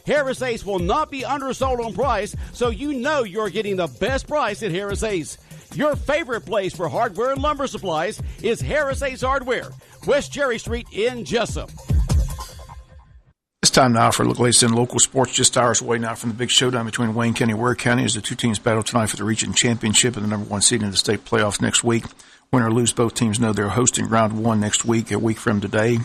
Harris Ace will not be undersold on price, so you know you're getting the best price at Harris Ace. Your favorite place for hardware and lumber supplies is Harris Ace Hardware, West Cherry Street in Jesup. It's time now for a look latest in local sports. Just hours away now from the big showdown between Wayne County and Ware County as the two teams battle tonight for the region championship and the number one seed in the state playoffs next week. Win or lose, both teams know they're hosting round one next week, a week from today.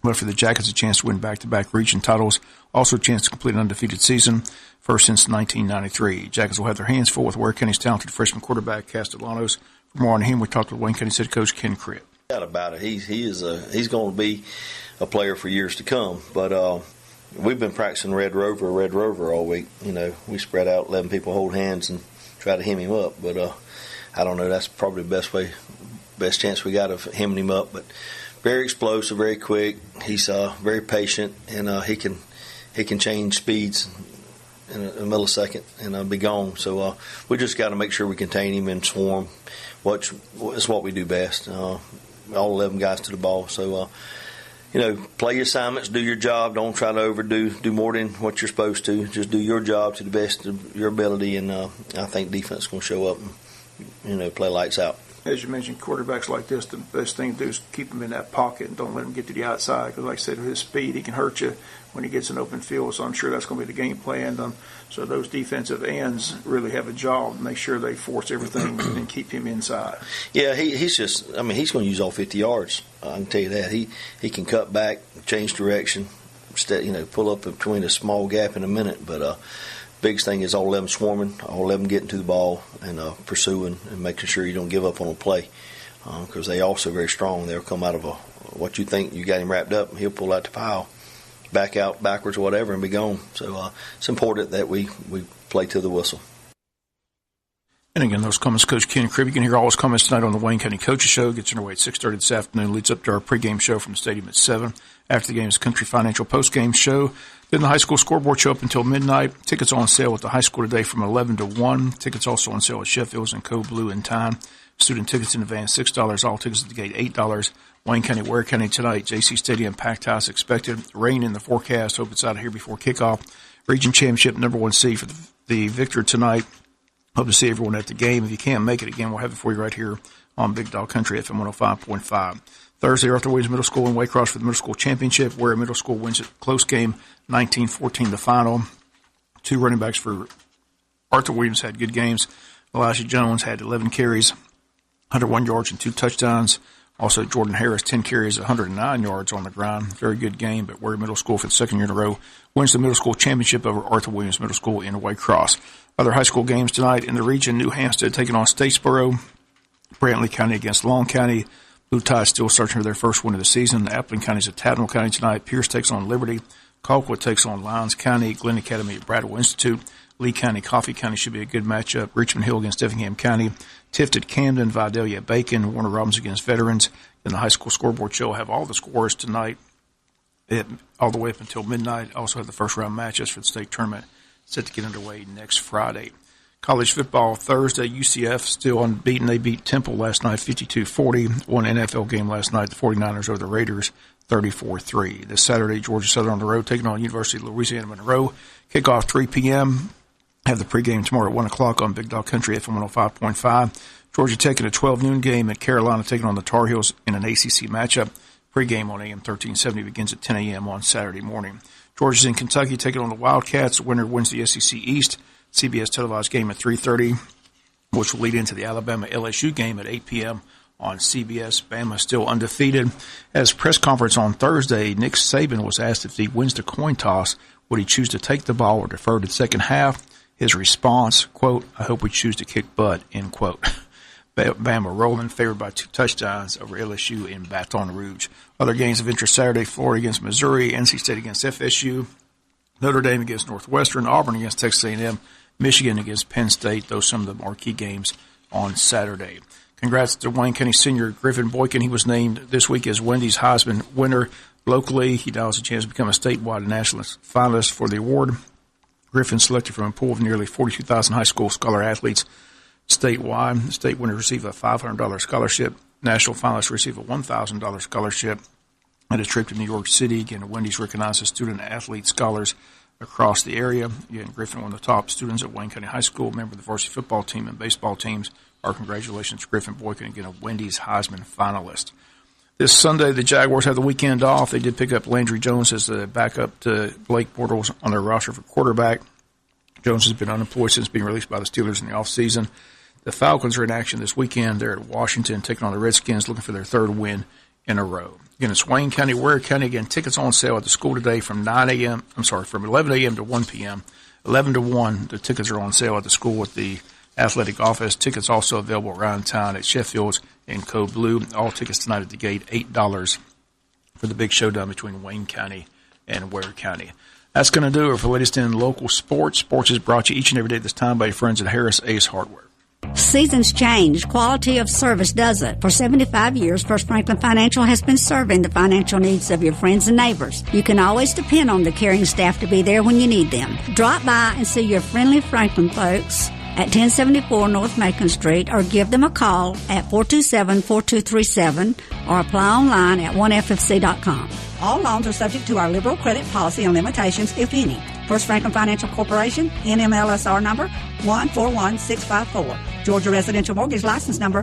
But for the Jackets, a chance to win back-to-back region titles. Also a chance to complete an undefeated season, first since 1993. Jackets will have their hands full with Ware County's talented freshman quarterback, Castellanos. For more on him, we talked with Wayne County's head coach, Ken Cribb. Doubt about it. He's going to be a player for years to come. But we've been practicing Red Rover all week. You know, we spread out, 11 people hold hands and try to hem him up. But I don't know. That's probably the best chance we got of hemming him up. But very explosive, very quick. He's very patient, and he can change speeds in a millisecond and be gone. So we just got to make sure we contain him and swarm. It's what we do best. All 11 guys to the ball. So play your assignments, do your job. Don't try to overdo. Do more than what you're supposed to. Just do your job to the best of your ability, and I think defense is going to show up and play lights out. As you mentioned, quarterbacks like this, the best thing to do is keep him in that pocket and don't let him get to the outside. Because, like I said, with his speed, he can hurt you when he gets an open field. So I'm sure that's going to be the game plan. So those defensive ends really have a job to make sure they force everything and keep him inside. Yeah, he's going to use all 50 yards. I can tell you that. He can cut back, change direction, pull up between a small gap in a minute. But biggest thing is all 11 swarming, all 11 getting to the ball and pursuing and making sure you don't give up on a play, because they also very strong. They'll come out of what you think you got him wrapped up, and he'll pull out the pile, back out backwards or whatever, and be gone. So it's important that we play to the whistle. And again, those comments, Coach Ken Cribb. You can hear all his comments tonight on the Wayne County Coaches Show. Gets underway at 6:30 this afternoon. Leads up to our pregame show from the stadium at 7. After the game is Country Financial postgame show. Then the high school scoreboard show up until midnight. Tickets on sale at the high school today from 11 to 1. Tickets also on sale at Sheffield's and Code Blue in time. Student tickets in advance, $6. All tickets at the gate, $8. Wayne County, Ware County tonight. JC Stadium, packed house expected. Rain in the forecast. Hope it's out of here before kickoff. Region Championship, number one seed for the victor tonight. Hope to see everyone at the game. If you can't make it again, we'll have it for you right here on Big Dog Country FM 105.5. Thursday, Arthur Williams Middle School in Waycross for the Middle School Championship, where Middle School wins a close game, 19-14 the final. Two running backs for Arthur Williams had good games. Elijah Jones had 11 carries, 101 yards and 2 touchdowns. Also, Jordan Harris, 10 carries, 109 yards on the ground. Very good game, but Ware Middle School for the second year in a row wins the Middle School Championship over Arthur Williams Middle School in Waycross. Other high school games tonight in the region, New Hampstead taking on Statesboro, Brantley County against Long County. Blue Tide still searching for their first win of the season. Appleton County's at Tattnall County tonight. Pierce takes on Liberty. Colquitt takes on Lyons County. Glen Academy at Bradwell Institute. Lee County, Coffee County should be a good matchup. Richmond Hill against Effingham County. Tift at Camden. Vidalia at Bacon. Warner Robins against Veterans. Then the high school scoreboard show will have all the scores tonight all the way up until midnight. Also have the first round matches for the state tournament set to get underway next Friday. College football Thursday, UCF still unbeaten. They beat Temple last night 52-40. Won an NFL game last night, the 49ers over the Raiders 34-3. This Saturday, Georgia Southern on the road taking on University of Louisiana Monroe. Kickoff 3 p.m. Have the pregame tomorrow at 1 o'clock on Big Dog Country FM 105.5. Georgia taking a 12 noon game at Carolina taking on the Tar Heels in an ACC matchup. Pregame on AM 1370 begins at 10 a.m. on Saturday morning. Georgia's in Kentucky taking on the Wildcats. The winner wins the SEC East. CBS televised game at 3:30, which will lead into the Alabama-LSU game at 8 p.m. on CBS. Bama still undefeated. At his press conference on Thursday, Nick Saban was asked if he wins the coin toss, would he choose to take the ball or defer to the second half? His response, quote, "I hope we choose to kick butt," end quote. Bama rolling, favored by 2 touchdowns over LSU in Baton Rouge. Other games of interest Saturday, Florida against Missouri, NC State against FSU, Notre Dame against Northwestern, Auburn against Texas A&M, Michigan against Penn State. Those are some of the marquee games on Saturday. Congrats to Wayne County senior Griffin Boykin. He was named this week as Wendy's Heisman winner locally. He now has a chance to become a statewide and national finalist for the award. Griffin selected from a pool of nearly 42,000 high school scholar athletes statewide. The state winners receive a $500 scholarship. National finalists receive a $1,000 scholarship. And a trip to New York City. Again, Wendy's recognizes student athlete scholars across the area. Again, Griffin, one of the top students at Wayne County High School, member of the varsity football team and baseball teams. Our congratulations to Griffin Boykin, again, a Wendy's Heisman finalist. This Sunday, the Jaguars have the weekend off. They did pick up Landry Jones as the backup to Blake Bortles on their roster for quarterback. Jones has been unemployed since being released by the Steelers in the offseason. The Falcons are in action this weekend. They're at Washington taking on the Redskins, looking for their third win in a row. Again, it's Wayne County, Ware County. Again, tickets on sale at the school today from 11 a.m. to 1 p.m. 11 to 1, the tickets are on sale at the school at the athletic office. Tickets also available around town at Sheffield's and Code Blue. All tickets tonight at the gate, $8 for the big showdown between Wayne County and Ware County. That's going to do it for the latest in local sports. Sports is brought to you each and every day at this time by your friends at Harris Ace Hardware. Seasons change. Quality of service doesn't. For 75 years, First Franklin Financial has been serving the financial needs of your friends and neighbors. You can always depend on the caring staff to be there when you need them. Drop by and see your friendly Franklin folks at 1074 North Macon Street, or give them a call at 427-4237, or apply online at oneffc.com. All loans are subject to our liberal credit policy and limitations, if any. First Franklin Financial Corporation, NMLSR number 141654. Georgia Residential Mortgage License number